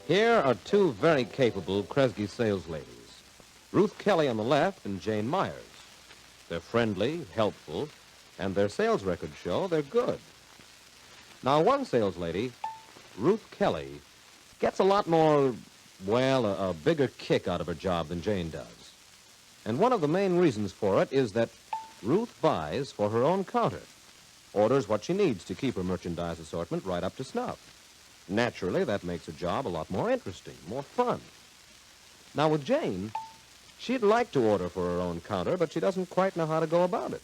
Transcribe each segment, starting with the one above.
Here are two very capable Kresge sales ladies, Ruth Kelly on the left and Jane Myers. They're friendly, helpful, and their sales records show they're good. Now, one sales lady, Ruth Kelly, gets a lot more, well, a bigger kick out of her job than Jane does. And one of the main reasons for it is that Ruth buys for her own counter, orders what she needs to keep her merchandise assortment right up to snuff. Naturally, that makes her job a lot more interesting, more fun. Now, with Jane, she'd like to order for her own counter, but she doesn't quite know how to go about it.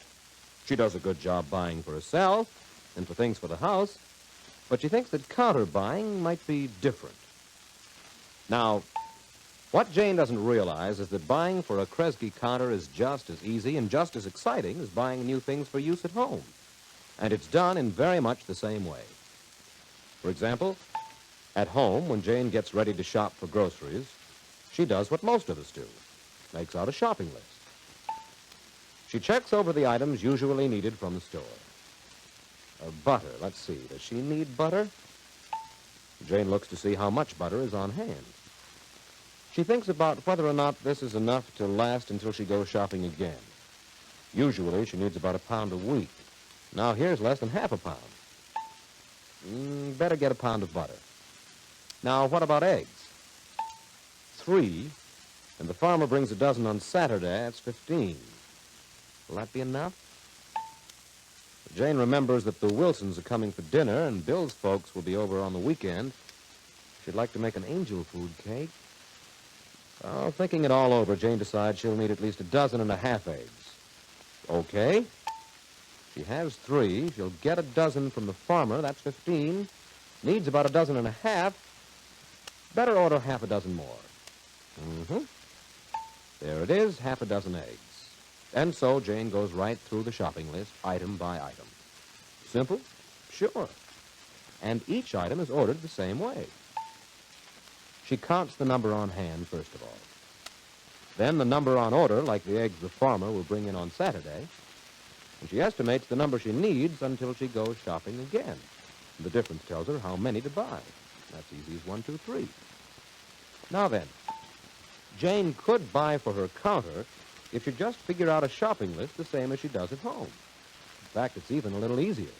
She does a good job buying for herself and for things for the house, but she thinks that counter buying might be different. Now, what Jane doesn't realize is that buying for a Kresge counter is just as easy and just as exciting as buying new things for use at home. And it's done in very much the same way. For example, at home, when Jane gets ready to shop for groceries, she does what most of us do, makes out a shopping list. She checks over the items usually needed from the store. Butter, let's see, does she need butter? Jane looks to see how much butter is on hand. She thinks about whether or not this is enough to last until she goes shopping again. Usually, she needs about a pound a week. Now, here's less than half a pound. Better get a pound of butter. Now, what about eggs? 3, and the farmer brings a dozen on Saturday. That's 15. Will that be enough? Jane remembers that the Wilsons are coming for dinner, and Bill's folks will be over on the weekend. She'd like to make an angel food cake. Well, thinking it all over, Jane decides she'll need at least a dozen and a half eggs. Okay. She has 3. She'll get a dozen from the farmer. That's 15. Needs about a dozen and a half. Better order half a dozen more. There it is, half a dozen eggs. And so Jane goes right through the shopping list, item by item. Simple? Sure. And each item is ordered the same way. She counts the number on hand, first of all. Then the number on order, like the eggs the farmer will bring in on Saturday. And she estimates the number she needs until she goes shopping again. And the difference tells her how many to buy. That's easy as 1, 2, 3. Now then, Jane could buy for her counter if she just figured out a shopping list the same as she does at home. In fact, it's even a little easier.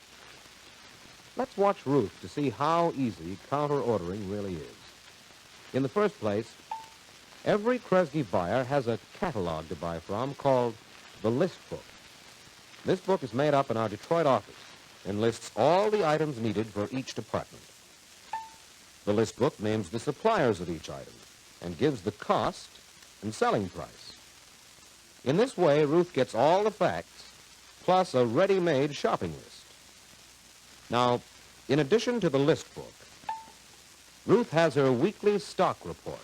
Let's watch Ruth to see how easy counter ordering really is. In the first place, every Kresge buyer has a catalog to buy from called the list book. This book is made up in our Detroit office and lists all the items needed for each department. The list book names the suppliers of each item and gives the cost and selling price. In this way, Ruth gets all the facts, plus a ready-made shopping list. Now, in addition to the list book, Ruth has her weekly stock report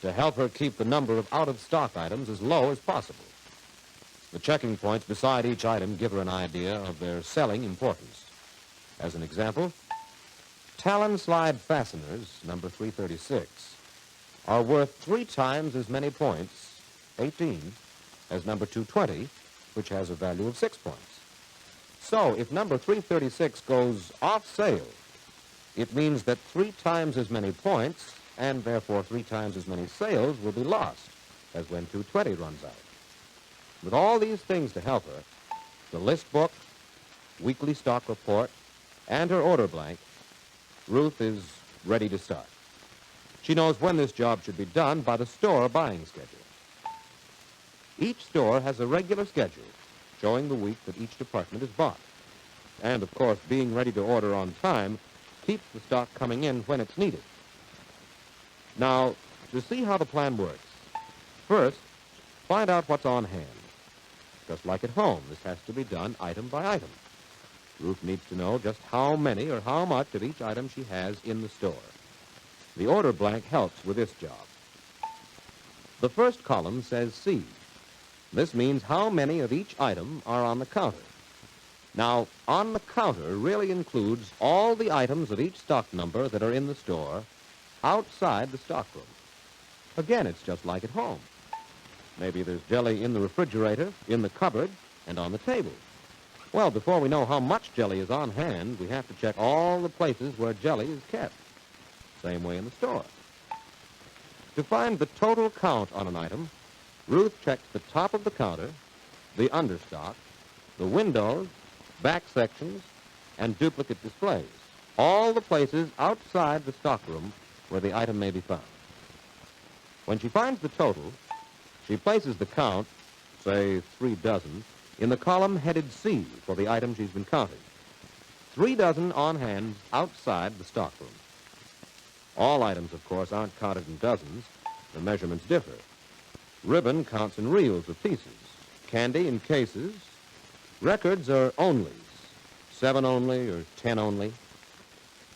to help her keep the number of out-of-stock items as low as possible. The checking points beside each item give her an idea of their selling importance. As an example, Talon slide fasteners, number 336, are worth 3 times as many points, 18, as number 220, which has a value of 6 points. So, if number 336 goes off sale, it means that 3 times as many points, and therefore 3 times as many sales, will be lost, as when 220 runs out. With all these things to help her, the list book, weekly stock report, and her order blank, Ruth is ready to start. She knows when this job should be done by the store buying schedule. Each store has a regular schedule showing the week that each department is bought. And, of course, being ready to order on time keeps the stock coming in when it's needed. Now, to see how the plan works, first, find out what's on hand. Just like at home, this has to be done item by item. Ruth needs to know just how many or how much of each item she has in the store. The order blank helps with this job. The first column says C. This means how many of each item are on the counter. Now, on the counter really includes all the items of each stock number that are in the store outside the stockroom. Again, it's just like at home. Maybe there's jelly in the refrigerator, in the cupboard, and on the table. Well, before we know how much jelly is on hand, we have to check all the places where jelly is kept. Same way in the store. To find the total count on an item, Ruth checks the top of the counter, the understock, the windows, back sections, and duplicate displays. All the places outside the stockroom where the item may be found. When she finds the total, she places the count, say 3 dozen, in the column headed C for the item she's been counting. 3 dozen on hand outside the stockroom. All items, of course, aren't counted in dozens. The measurements differ. Ribbon counts in reels of pieces. Candy in cases. Records are onlys. 7 only or 10 only.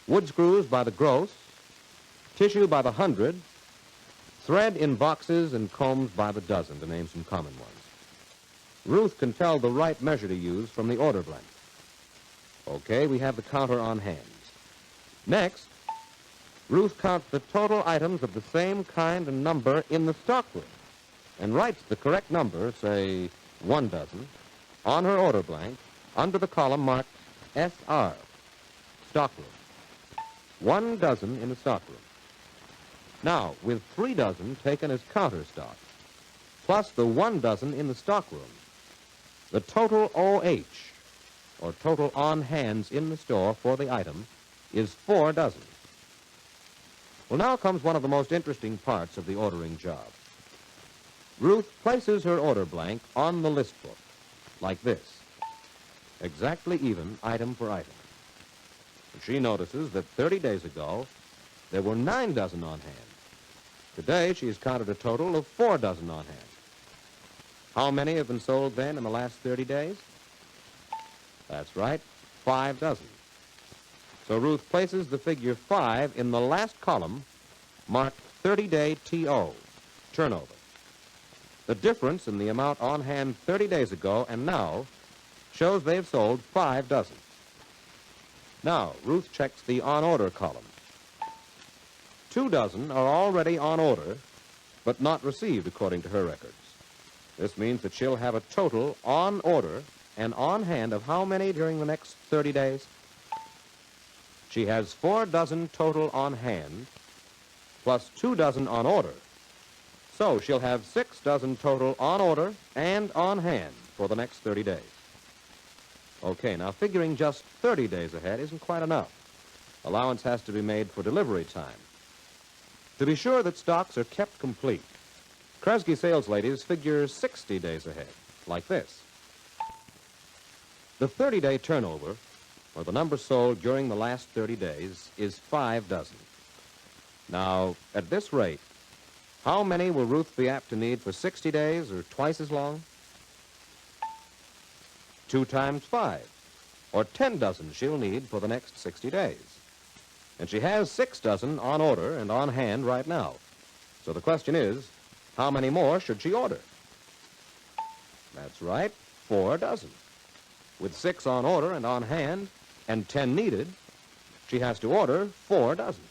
Wood screws by the gross. Tissue by the 100. Thread in boxes and combs by the dozen, to name some common ones. Ruth can tell the right measure to use from the order blank. Okay, we have the counter on hand. Next, Ruth counts the total items of the same kind and number in the stockroom and writes the correct number, say 1 dozen, on her order blank under the column marked SR, stockroom. 1 dozen in the stockroom. Now, with 3 dozen taken as counter stock, plus the 1 dozen in the stockroom, the total OH, or total on hands in the store for the item, is 4 dozen. Well, now comes one of the most interesting parts of the ordering job. Ruth places her order blank on the list book, like this, exactly even item for item. She notices that 30 days ago, there were 9 dozen on hand. Today, she has counted a total of 4 dozen on hand. How many have been sold then in the last 30 days? That's right, 5 dozen. So Ruth places the figure 5 in the last column, marked 30-day TO, turnover. The difference in the amount on hand 30 days ago and now shows they've sold 5 dozen. Now, Ruth checks the on-order column. 2 dozen are already on order, but not received according to her records. This means that she'll have a total on order and on hand of how many during the next 30 days? She has 4 dozen total on hand, plus 2 dozen on order. So she'll have 6 dozen total on order and on hand for the next 30 days. Okay, now figuring just 30 days ahead isn't quite enough. Allowance has to be made for delivery time. To be sure that stocks are kept complete, Kresge sales ladies figure 60 days ahead, like this. The 30-day turnover, or the number sold during the last 30 days, is 5 dozen. Now, at this rate, how many will Ruth be apt to need for 60 days, or twice as long? 2 times 5, or 10 dozen she'll need for the next 60 days. And she has 6 dozen on order and on hand right now. So the question is, how many more should she order? That's right, 4 dozen. With 6 on order and on hand, and 10 needed, she has to order 4 dozen.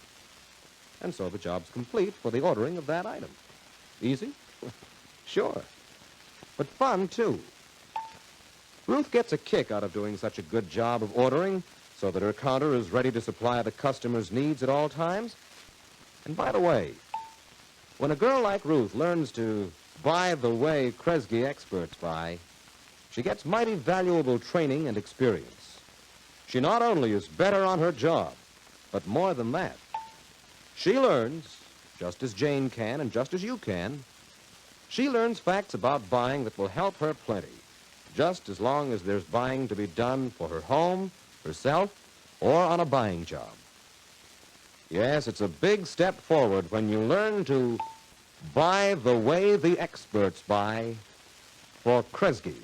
And so the job's complete for the ordering of that item. Easy? Sure. But fun, too. Ruth gets a kick out of doing such a good job of ordering so that her counter is ready to supply the customer's needs at all times. And by the way, when a girl like Ruth learns to buy the way Kresge experts buy, she gets mighty valuable training and experience. She not only is better on her job, but more than that, she learns, just as Jane can and just as you can, she learns facts about buying that will help her plenty, just as long as there's buying to be done for her home, herself, or on a buying job. Yes, it's a big step forward when you learn to buy the way the experts buy for Kresge.